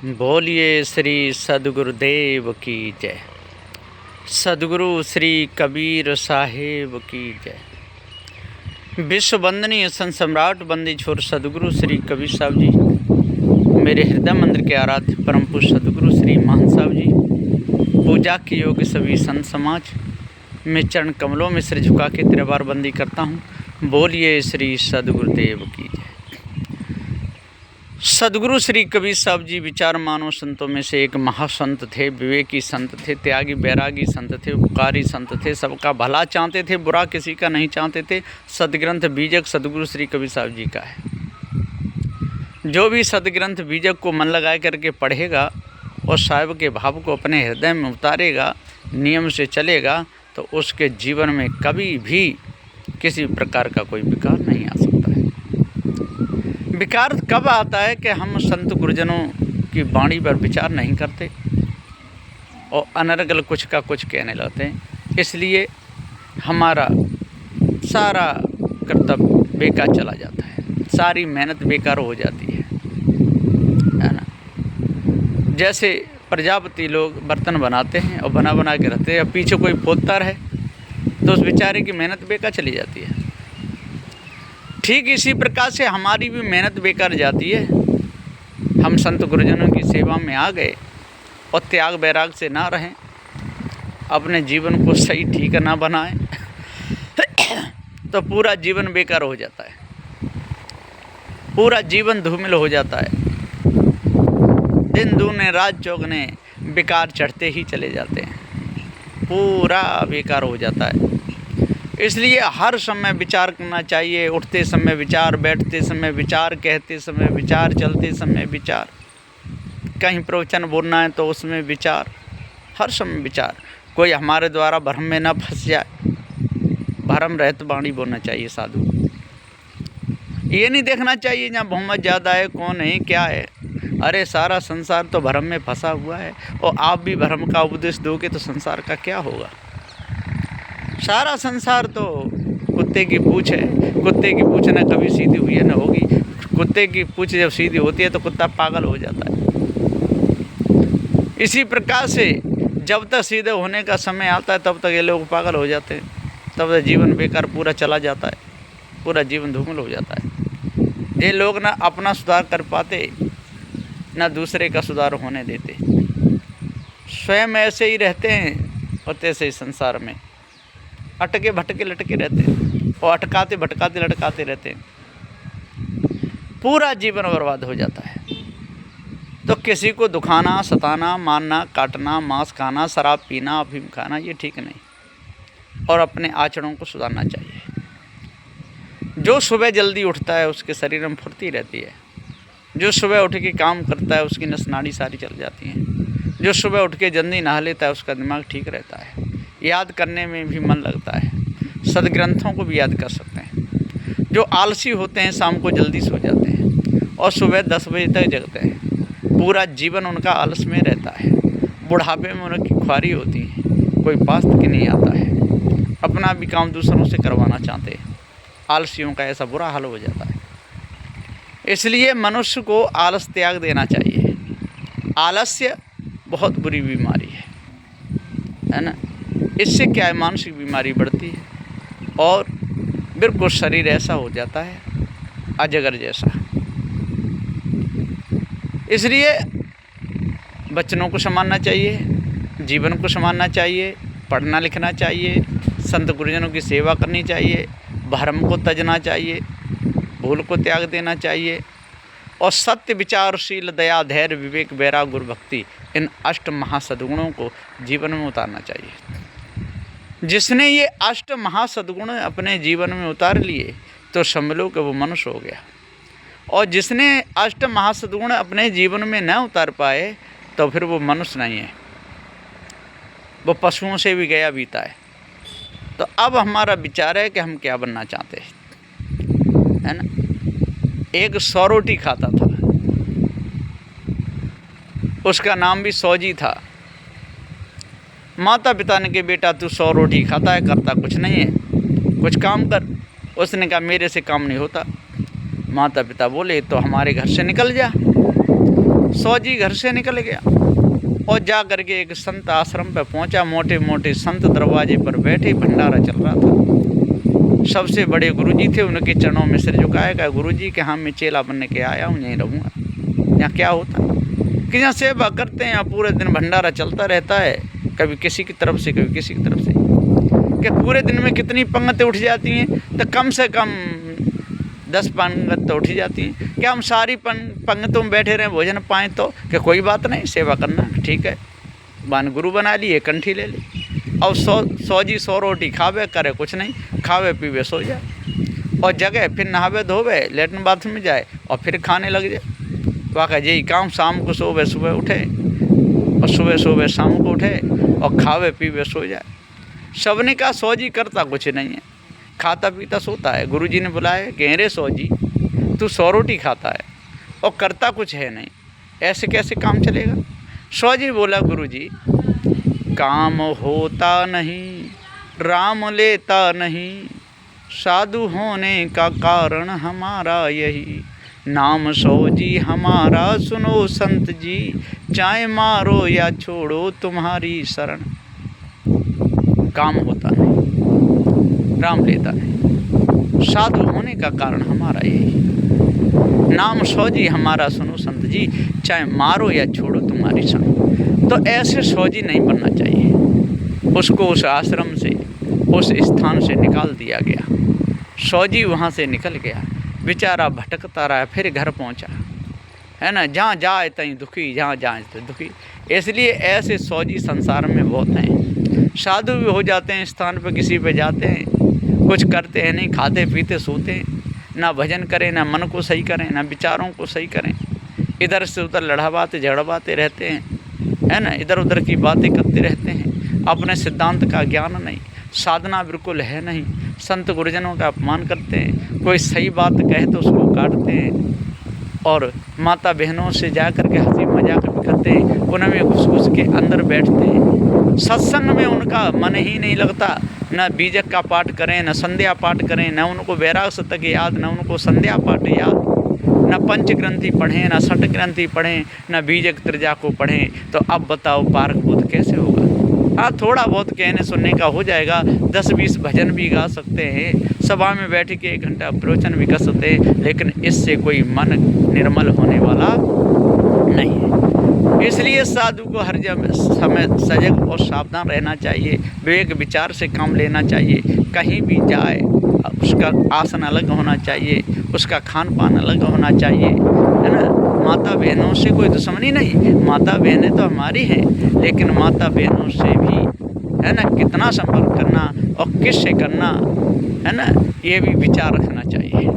बोलिए श्री सद्गुरुदेव की जय। सद्गुरु श्री कबीर साहेब की जय। विश्व वंदनीय संत सम्राट बंदी छोर सद्गुरु श्री कबीर साहब जी, मेरे हृदय मंदिर के आराध्य परम पूज्य सद्गुरु श्री महान साहब जी, पूजा के योग्य सभी संत समाज, मैं चरण कमलों में सिर झुका के तेरे बार बंदी करता हूँ। बोलिए श्री सद्गुरुदेव की जय। सद्गुरु श्री कबीर साहब जी विचार मानव संतों में से एक महासंत थे, विवेकी संत थे, त्यागी बैरागी संत थे, उपकारी संत थे, सबका भला चाहते थे, बुरा किसी का नहीं चाहते थे। सदग्रंथ बीजक सद्गुरु श्री कबीर साहब जी का है। जो भी सदग्रंथ बीजक को मन लगा करके पढ़ेगा और साहिब के भाव को अपने हृदय में उतारेगा, नियम से चलेगा, तो उसके जीवन में कभी भी किसी प्रकार का कोई विकार नहीं आ सकता है। विकार कब आता है कि हम संत गुरुजनों की वाणी पर विचार नहीं करते और अनर्गल कुछ का कुछ कहने लगते हैं। इसलिए हमारा सारा कर्तव्य बेकार चला जाता है, सारी मेहनत बेकार हो जाती है ना। जैसे प्रजापति लोग बर्तन बनाते हैं और बना के रखते हैं, अब पीछे कोई पोतता रहे तो उस बेचारे की मेहनत बेकार चली जाती है। ठीक इसी प्रकार से हमारी भी मेहनत बेकार जाती है। हम संत गुरुजनों की सेवा में आ गए और त्याग बैराग से ना रहें, अपने जीवन को सही ठीक ना बनाएं तो पूरा जीवन बेकार हो जाता है, पूरा जीवन धूमिल हो जाता है। दिन दूने रात चौगने बेकार चढ़ते ही चले जाते हैं, पूरा बेकार हो जाता है। इसलिए हर समय विचार करना चाहिए। उठते समय विचार, बैठते समय विचार, कहते समय विचार, चलते समय विचार, कहीं प्रवचन बोलना है तो उसमें विचार, हर समय विचार। कोई हमारे द्वारा भ्रम में ना फंस जाए, भ्रम रहित वाणी बोलना चाहिए साधु। ये नहीं देखना चाहिए जहाँ बहुमत ज़्यादा है, कौन है, क्या है। अरे सारा संसार तो भ्रम में फंसा हुआ है और आप भी भ्रम का उपदेश दोगे तो संसार का क्या होगा। सारा संसार तो कुत्ते की पूँछ है, कुत्ते की पूँछ न कभी सीधी हुई है न होगी। कुत्ते की पूँछ जब सीधी होती है तो कुत्ता पागल हो जाता है। इसी प्रकार से जब तक सीधे होने का समय आता है तब तक ये लोग पागल हो जाते हैं, तब तक जीवन बेकार पूरा चला जाता है, पूरा जीवन धूमिल हो जाता है। ये लोग ना अपना सुधार कर पाते, ना दूसरे का सुधार होने देते, स्वयं ऐसे ही रहते हैं और तैसे ही संसार में अटके भटके लटके रहते हैं और अटकाते भटकाते लटकाते रहते हैं। पूरा जीवन बर्बाद हो जाता है। तो किसी को दुखाना, सताना, मारना, काटना, मांस खाना, शराब पीना, अफीम खाना, ये ठीक नहीं। और अपने आचरणों को सुधारना चाहिए। जो सुबह जल्दी उठता है उसके शरीर में फुर्ती रहती है। जो सुबह उठ के काम करता है उसकी नस नाड़ी सारी चल जाती हैं। जो सुबह उठ के जल्दी नहा लेता है उसका दिमाग ठीक रहता है, याद करने में भी मन लगता है, सदग्रंथों को भी याद कर सकते हैं। जो आलसी होते हैं शाम को जल्दी सो जाते हैं और सुबह 10 बजे तक जगते हैं, पूरा जीवन उनका आलस में रहता है। बुढ़ापे में उनकी ख्वारी होती है, कोई पास तक नहीं आता है, अपना भी काम दूसरों से करवाना चाहते हैं। आलसियों का ऐसा बुरा हाल हो जाता है। इसलिए मनुष्य को आलस त्याग देना चाहिए। आलस्य बहुत बुरी बीमारी है ना। इससे क्या है, मानसिक बीमारी बढ़ती है और बिल्कुल शरीर ऐसा हो जाता है अजगर जैसा। इसलिए बच्चों को संभालना चाहिए, जीवन को संभालना चाहिए, पढ़ना लिखना चाहिए, संत गुरुजनों की सेवा करनी चाहिए, भ्रम को त्यजना चाहिए, भूल को त्याग देना चाहिए और सत्य, विचारशील, दया, धैर्य, विवेक, वैराग, गुरु भक्ति, इन अष्ट महासद्गुणों को जीवन में उतारना चाहिए। जिसने ये अष्ट महासद्गुण अपने जीवन में उतार लिए तो समझ लो कि वो मनुष्य हो गया। और जिसने अष्ट महासद्गुण अपने जीवन में न उतार पाए तो फिर वो मनुष्य नहीं है, वो पशुओं से भी गया बीता है। तो अब हमारा विचार है कि हम क्या बनना चाहते हैं, है ना। एक 100 रोटी खाता था, उसका नाम भी 100 जी था। माता पिता ने कहा बेटा तू 100 रोटी खाता है, करता कुछ नहीं है, कुछ काम कर। उसने कहा मेरे से काम नहीं होता। माता पिता बोले तो हमारे घर से निकल जा। सौजी घर से निकल गया और जा करके एक संत आश्रम पर पहुंचा। मोटे मोटे संत दरवाजे पर बैठे, भंडारा चल रहा था। सबसे बड़े गुरुजी थे, उनके चरणों में सिर झुकाया, कहा गुरुजी के हाँ मैं चेला बनने के आया हूँ, यहीं रहूँगा। यहाँ क्या होता है कि यहाँ सेवा करते हैं, यहाँ पूरे दिन भंडारा चलता रहता है, कभी किसी की तरफ से कभी किसी की तरफ से। कि पूरे दिन में कितनी पंगतें उठ जाती हैं, तो कम से कम 10 पंगत तो उठ जाती हैं। क्या हम सारी पंगतों में बैठे रहें, भोजन पाएँ तो? कि कोई बात नहीं, सेवा करना ठीक है। बान गुरु बना ली, एक कंठी ले ली। और 100 रोटी खावे, करे कुछ नहीं, खावे पीवे सो जाए, और जगह फिर नहावे धोवे, लेटरिन बाथरूम में जाए और फिर खाने लग जाए। वाकई यही काम, शाम को सोवे सुबह उठे और सुबह सोवे शाम को उठे और खावे पीवे सो जाए। सबने कहा सौजी करता कुछ नहीं है, खाता पीता सोता है। गुरुजी ने बुलाया, कह रे सौजी तू 100 रोटी खाता है और करता कुछ है नहीं, ऐसे कैसे काम चलेगा? सौजी बोला गुरुजी काम होता नहीं, राम लेता नहीं, साधु होने का कारण हमारा यही, नाम सौजी हमारा सुनो संत जी, चाहे मारो या छोड़ो तुम्हारी शरण। काम होता नहीं, राम लेता नहीं, साधु होने का कारण हमारा यही, नाम सौजी हमारा सुनो संत जी, चाहे मारो या छोड़ो तुम्हारी शरण। तो ऐसे सौजी नहीं बनना चाहिए। उसको उस आश्रम से, उस स्थान से निकाल दिया गया। सौजी वहाँ से निकल गया, बेचारा भटकता रहा, फिर घर पहुँचा, है ना। जहाँ जाए तहीं दुखी, जहाँ जाए तो दुखी। इसलिए ऐसे सौजी संसार में बहुत हैं। साधु भी हो जाते हैं, स्थान पर किसी पे जाते हैं, कुछ करते हैं नहीं, खाते पीते सोते हैं, ना भजन करें, ना मन को सही करें, ना विचारों को सही करें, इधर से उधर लड़ावाते झगड़वाते रहते हैं, है ना। इधर उधर की बातें करते रहते हैं, अपने सिद्धांत का ज्ञान नहीं, साधना बिल्कुल है नहीं, संत गुरुजनों का अपमान करते हैं, कोई सही बात कहे तो उसको काटते हैं, और माता बहनों से जा कर के हंसी मजाक भी करते हैं, उनमें घुस के अंदर बैठते हैं। सत्संग में उनका मन ही नहीं लगता, न बीजक का पाठ करें, न संध्या पाठ करें, न उनको वैराग शतक याद, न उनको संध्या पाठ याद, न पंच ग्रंथि पढ़ें, न षट ग्रंथि पढ़ें, न बीजक त्रिजा को पढ़ें। तो अब बताओ पारक बोध कैसे होगा? हाँ, थोड़ा बहुत कहने सुनने का हो जाएगा, 10-20 भजन भी गा सकते हैं, सभा में बैठ के 1 घंटा प्रवचन भी कर सकते हैं, लेकिन इससे कोई मन निर्मल होने वाला नहीं है। इसलिए साधु को हर समय सजग और सावधान रहना चाहिए, विवेक विचार से काम लेना चाहिए। कहीं भी जाए उसका आसन अलग होना चाहिए, उसका खान पान अलग होना चाहिए, है ना। माता बहनों से कोई दुश्मनी नहीं, माता बहनें तो हमारी हैं, लेकिन माता बहनों से भी, है ना, कितना संपर्क करना और किससे करना, है ना, ये भी विचार रखना चाहिए।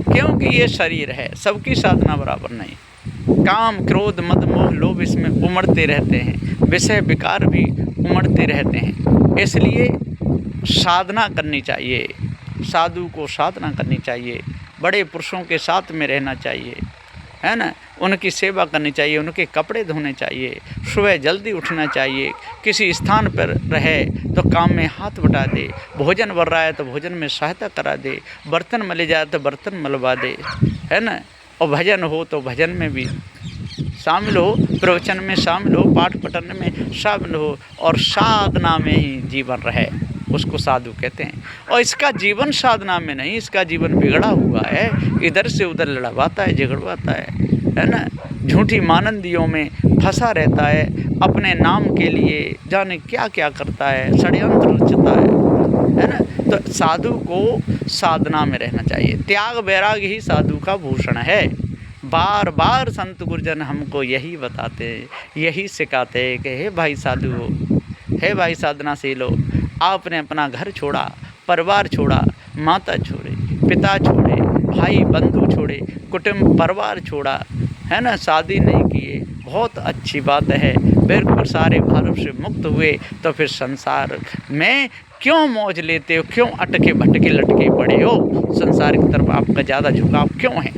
क्योंकि ये शरीर है, सबकी साधना बराबर नहीं। काम क्रोध मद मोह लोभ इसमें उमड़ते रहते हैं, विषय विकार भी उमड़ते रहते हैं। इसलिए साधना करनी चाहिए, साधु को साधना करनी चाहिए, बड़े पुरुषों के साथ में रहना चाहिए, है ना, उनकी सेवा करनी चाहिए, उनके कपड़े धोने चाहिए, सुबह जल्दी उठना चाहिए, किसी स्थान पर रहे तो काम में हाथ बटा दे, भोजन बन रहा है तो भोजन में सहायता करा दे, बर्तन मले जाए तो बर्तन मलवा दे, है ना। और भजन हो तो भजन में भी शामिल हो, प्रवचन में शामिल हो, पाठ पठन में शामिल हो, और साधना में ही जीवन रहे, उसको साधु कहते हैं। और इसका जीवन साधना में नहीं, इसका जीवन बिगड़ा हुआ है, इधर से उधर लड़वाता है, झगड़वाता है ना, झूठी मानंदियों में फंसा रहता है, अपने नाम के लिए जाने क्या क्या करता है, षड्यंत्र रचता है ना। तो साधु को साधना में रहना चाहिए, त्याग वैराग ही साधु का भूषण है। बार बार संत गुरुजन हमको यही बताते हैं, यही सिखाते हैं कि हे भाई साधु हो, हे भाई साधनाशील हो, आपने अपना घर छोड़ा, परिवार छोड़ा, माता छोड़े, पिता छोड़े, भाई बंधु छोड़े, कुटुंब परिवार छोड़ा, है ना, शादी नहीं किए, बहुत अच्छी बात है, बिल्कुल सारे भारत से मुक्त हुए, तो फिर संसार में क्यों मौज लेते हो, क्यों अटके भटके लटके पड़े हो, संसार की तरफ आपका ज़्यादा झुकाव क्यों है?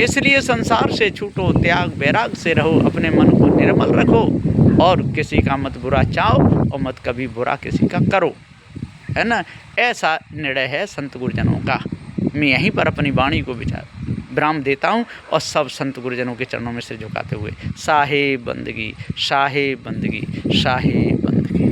इसलिए संसार से छूटो, त्याग वैराग से रहो, अपने मन को निर्मल रखो, और किसी का मत बुरा चाहो और मत कभी बुरा किसी का करो, है ना। ऐसा निर्णय है संत गुरुजनों का। मैं यहीं पर अपनी वाणी को विराम देता हूँ और सब संत गुरुजनों के चरणों में सिर झुकाते हुए साहे बंदगी, शाहे बंदगी, शाहे बंदगी।